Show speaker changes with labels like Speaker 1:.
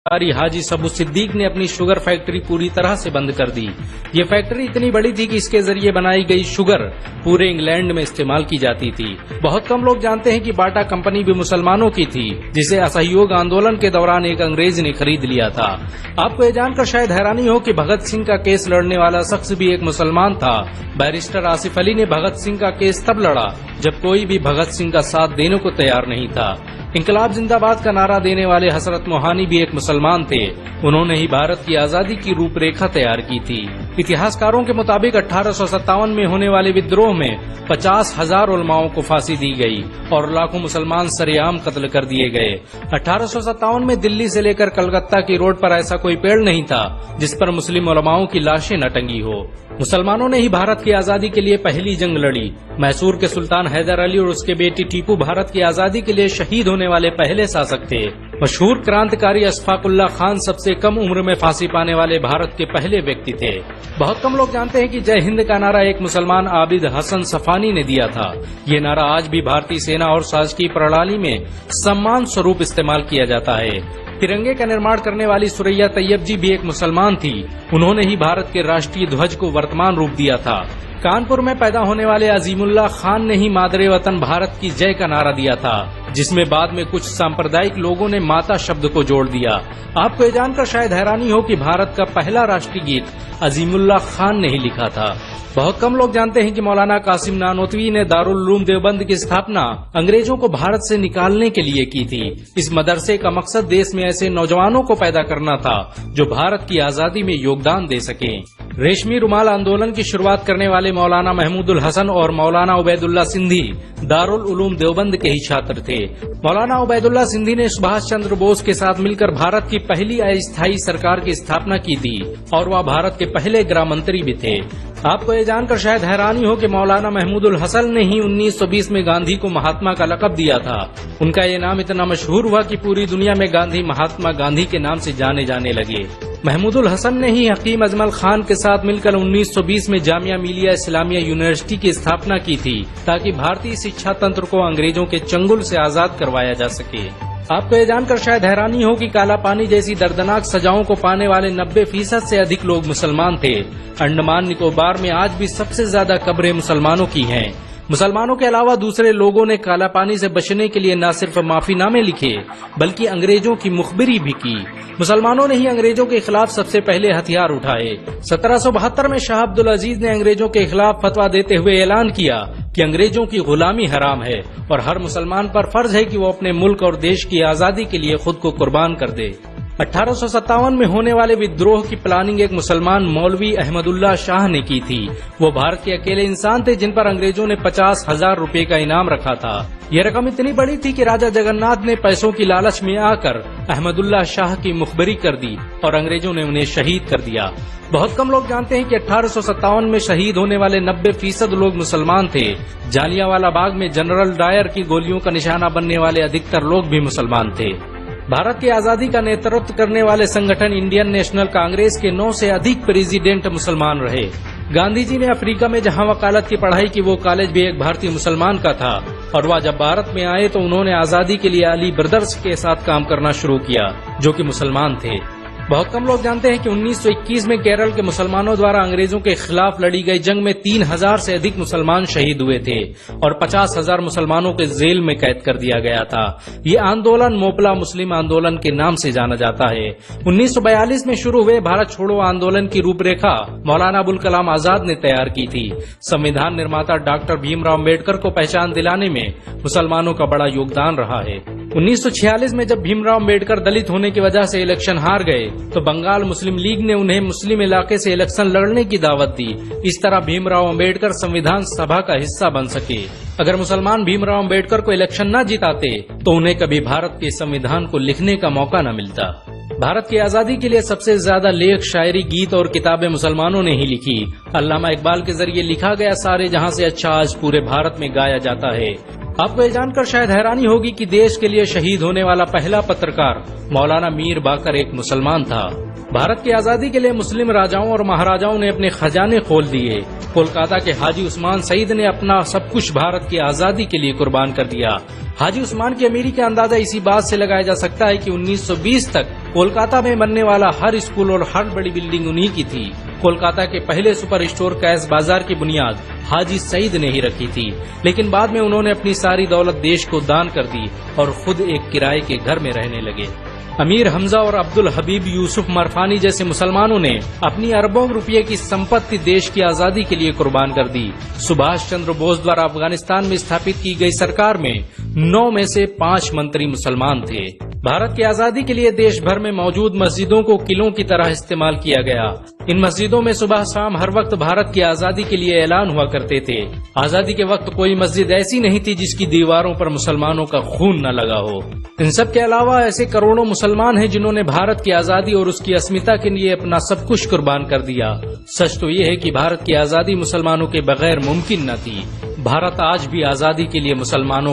Speaker 1: हाजी सबू सिद्दीक ने अपनी शुगर फैक्ट्री पूरी तरह से बंद कर दी। ये फैक्ट्री इतनी बड़ी थी कि इसके जरिए बनाई गई शुगर पूरे इंग्लैंड में इस्तेमाल की जाती थी। बहुत कम लोग जानते हैं कि बाटा कंपनी भी मुसलमानों की थी, जिसे असहयोग आंदोलन के दौरान एक अंग्रेज ने खरीद लिया था। आपको ये जानकर शायद हैरानी हो कि भगत सिंह का केस लड़ने वाला शख्स भी एक मुसलमान था। बैरिस्टर आसिफ अली ने भगत सिंह का केस तब लड़ा जब कोई भी भगत सिंह का साथ देने को तैयार नहीं था। इंकलाब जिंदाबाद का नारा देने वाले हसरत मोहानी भी एक मुसलमान थे। उन्होंने ही भारत की आजादी की रूपरेखा तैयार की थी। इतिहासकारों के मुताबिक 1857 में होने वाले विद्रोह में 50,000 उलमाओं को फांसी दी गई और लाखों मुसलमान सरेआम कत्ल कर दिए गए। 1857 में दिल्ली से लेकर कलकत्ता की रोड पर ऐसा कोई पेड़ नहीं था जिस पर मुस्लिम उलमाओं की लाशें न टंगी हो। मुसलमानों ने ही भारत की आजादी के लिए पहली जंग लड़ी। मैसूर के सुल्तान हैदर अली और उसके बेटी टीपू भारत की आजादी के लिए शहीद होने वाले पहले शासक थे। मशहूर क्रांतिकारी अशफाकुल्लाह खान सबसे कम उम्र में फांसी पाने वाले भारत के पहले व्यक्ति थे। बहुत कम लोग जानते हैं कि जय हिंद का नारा एक मुसलमान आबिद हसन सफानी ने दिया था। ये नारा आज भी भारतीय सेना और शासकीय प्रणाली में सम्मान स्वरूप इस्तेमाल किया जाता है। तिरंगे का निर्माण करने वाली सुरैया तैयब जी भी एक मुसलमान थी। उन्होंने ही भारत के राष्ट्रीय ध्वज को वर्तमान रूप दिया था। कानपुर में पैदा होने वाले अजीमुल्लाह खान ने ही मादरे वतन भारत की जय का नारा दिया था, जिसमें बाद में कुछ सांप्रदायिक लोगों ने माता शब्द को जोड़ दिया। आपको ये जानकर शायद हैरानी हो कि भारत का पहला राष्ट्रीय गीत अजीमुल्लाह खान ने ही लिखा था। बहुत कम लोग जानते हैं कि मौलाना कासिम नानोतवी ने दारुल उलूम देवबंद की स्थापना अंग्रेजों को भारत से निकालने के लिए की थी। इस मदरसे का मकसद देश में ऐसे नौजवानों को पैदा करना था जो भारत की आजादी में योगदान दे सकें। रेशमी रुमाल आंदोलन की शुरुआत करने वाले मौलाना महमूदुल हसन और मौलाना उबैदुल्ला सिंधी दारुल उलूम देवबंद के ही छात्र थे। मौलाना उबैदुल्ला सिंधी ने सुभाष चंद्र बोस के साथ मिलकर भारत की पहली अस्थायी सरकार की स्थापना की थी और वह भारत के पहले गृह मंत्री भी थे। आपको ये जानकर शायद हैरानी हो कि मौलाना महमूदुल हसन ने ही 1920 में गांधी को महात्मा का लक़ब दिया था। उनका ये नाम इतना मशहूर हुआ कि पूरी दुनिया में गांधी महात्मा गांधी के नाम से जाने जाने लगे। महमूदुल हसन ने ही हकीम अजमल खान के साथ मिलकर 1920 में जामिया मिलिया इस्लामिया यूनिवर्सिटी की स्थापना की थी, ताकि भारतीय शिक्षा तंत्र को अंग्रेजों के चंगुल से आजाद करवाया जा सके। आपको ये जानकर शायद हैरानी हो कि काला पानी जैसी दर्दनाक सजाओं को पाने वाले 90% से अधिक लोग मुसलमान थे। अंडमान निकोबार में आज भी सबसे ज्यादा कब्रें मुसलमानों की हैं। मुसलमानों के अलावा दूसरे लोगों ने काला पानी से बचने के लिए न सिर्फ माफीनामे लिखे बल्कि अंग्रेजों की मुखबिरी भी की। मुसलमानों ने ही अंग्रेजों के खिलाफ सबसे पहले हथियार उठाए। 1772 में शाह अब्दुल अजीज ने अंग्रेजों के खिलाफ फतवा देते हुए ऐलान किया कि अंग्रेजों की गुलामी हराम है और हर मुसलमान पर फर्ज है कि वो अपने मुल्क और देश की आजादी के लिए खुद को कुर्बान कर दे। 1857 में होने वाले विद्रोह की प्लानिंग एक मुसलमान मौलवी अहमदुल्ला शाह ने की थी। वो भारत के अकेले इंसान थे जिन पर अंग्रेजों ने 50,000 रुपए का इनाम रखा था। यह रकम इतनी बड़ी थी कि राजा जगन्नाथ ने पैसों की लालच में आकर अहमदुल्ला शाह की मुखबरी कर दी और अंग्रेजों ने उन्हें शहीद कर दिया। बहुत कम लोग जानते हैं कि 1857 में शहीद होने वाले 90% लोग मुसलमान थे। जालियांवाला बाग में जनरल डायर की गोलियों का निशाना बनने वाले अधिकतर लोग भी मुसलमान थे। भारत की आजादी का नेतृत्व करने वाले संगठन इंडियन नेशनल कांग्रेस के 9 से अधिक प्रेसिडेंट मुसलमान रहे। गांधी जी ने अफ्रीका में जहां वकालत की पढ़ाई की, वो कॉलेज भी एक भारतीय मुसलमान का था और वह जब भारत में आए तो उन्होंने आजादी के लिए अली ब्रदर्स के साथ काम करना शुरू किया, जो कि मुसलमान थे। बहुत कम लोग जानते हैं कि 1921 में केरल के मुसलमानों द्वारा अंग्रेजों के खिलाफ लड़ी गई जंग में 3000 से अधिक मुसलमान शहीद हुए थे और 50,000 मुसलमानों के जेल में कैद कर दिया गया था। ये आंदोलन मोपला मुस्लिम आंदोलन के नाम से जाना जाता है। 1942 में शुरू हुए भारत छोड़ो आंदोलन की रूपरेखा मौलाना अबुल कलाम आजाद ने तैयार की थी। संविधान निर्माता डॉक्टर भीमराव अम्बेडकर को पहचान दिलाने में मुसलमानों का बड़ा योगदान रहा है। 1946 में जब भीमराव अम्बेडकर दलित होने की वजह से इलेक्शन हार गए तो बंगाल मुस्लिम लीग ने उन्हें मुस्लिम इलाके से इलेक्शन लड़ने की दावत दी। इस तरह भीमराव अम्बेडकर संविधान सभा का हिस्सा बन सके। अगर मुसलमान भीमराव अम्बेडकर को इलेक्शन न जिताते तो उन्हें कभी भारत के संविधान को लिखने का मौका न मिलता। भारत की आजादी के लिए सबसे ज्यादा लेख, शायरी, गीत और किताबें मुसलमानों ने ही लिखी। अल्लामा इकबाल के जरिए लिखा गया सारे जहां से अच्छा आज पूरे भारत में गाया जाता है। आपको ये जानकर शायद हैरानी होगी कि देश के लिए शहीद होने वाला पहला पत्रकार मौलाना मीर बाकर एक मुसलमान था। भारत की आजादी के लिए मुस्लिम राजाओं और महाराजाओं ने अपने खजाने खोल दिए। कोलकाता के हाजी उस्मान सईद ने अपना सब कुछ भारत की आजादी के लिए कुर्बान कर दिया। हाजी उस्मान की अमीरी का अंदाजा इसी बात से लगाया जा सकता है कि 1920 तक कोलकाता में बनने वाला हर स्कूल और हर बड़ी बिल्डिंग उन्हीं की थी। कोलकाता के पहले सुपर स्टोर कैश बाजार की बुनियाद हाजी सईद ने ही रखी थी, लेकिन बाद में उन्होंने अपनी सारी दौलत देश को दान कर दी और खुद एक किराए के घर में रहने लगे। अमीर हमजा और अब्दुल हबीब यूसुफ मरफानी जैसे मुसलमानों ने अपनी अरबों रुपये की संपत्ति देश की आजादी के लिए कुर्बान कर दी। सुभाष चंद्र बोस द्वारा अफगानिस्तान में स्थापित की गई सरकार में 9 में से 5 मंत्री मुसलमान थे। भारत की आजादी के लिए देश भर में मौजूद मस्जिदों को किलों की तरह इस्तेमाल किया गया। इन मस्जिदों में सुबह शाम हर वक्त भारत की आजादी के लिए ऐलान हुआ करते थे। आजादी के वक्त कोई मस्जिद ऐसी नहीं थी जिसकी दीवारों पर मुसलमानों का खून न लगा हो। इन सब के अलावा ऐसे करोड़ों मुसलमान हैं जिन्होंने भारत की आजादी और उसकी अस्मिता के लिए अपना सब कुछ कुर्बान कर दिया। सच तो ये है कि भारत की आजादी मुसलमानों के बगैर मुमकिन न थी। भारत आज भी आजादी के लिए मुसलमानों